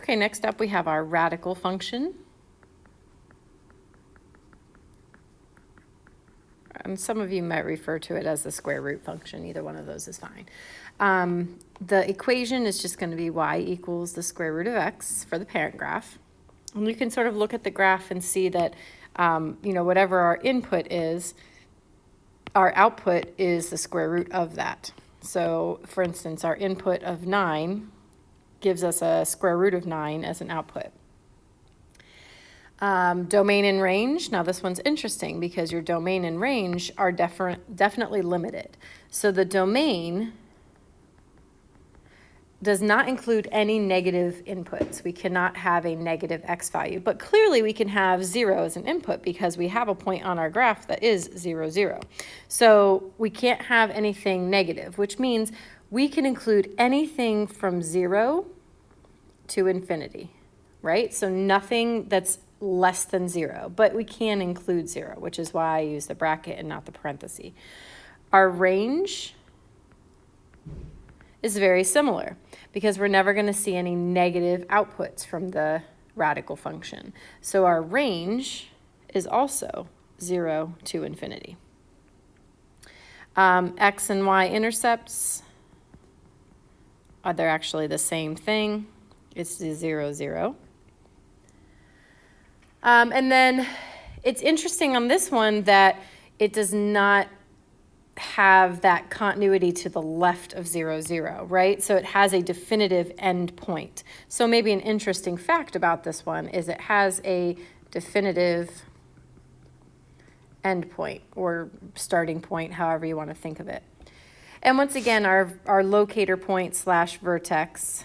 Okay, next up we have our radical function. And some of you might refer to it as the square root function. Either one of those is fine. The equation is just going to be y equals the square root of x for the parent graph. And you can sort of look at the graph and see that, whatever our input is, our output is the square root of that. So, for instance, our input of 9 gives us a square root of 9 as an output. Domain and range. Now this one's interesting because your domain and range are definitely limited. So the domain does not include any negative inputs. We cannot have a negative x value, but clearly we can have 0 as an input because we have a point on our graph that is 0, 0. So we can't have anything negative, which means we can include anything from 0 to infinity, right? So nothing that's less than 0, but we can include 0, which is why I use the bracket and not the parenthesis. Our range is very similar because we're never going to see any negative outputs from the radical function. So our range is also 0 to infinity. X and y intercepts, they're actually the same thing. It's the 0, 0. And then it's interesting on this one that it does not have that continuity to the left of 0, 0, right? So it has a definitive end point. So maybe an interesting fact about this one is it has a definitive end point or starting point, however you want to think of it. And once again, our locator point / vertex,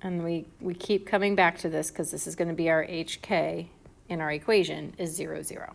and we keep coming back to this because this is going to be our HK in our equation, is 0, 0.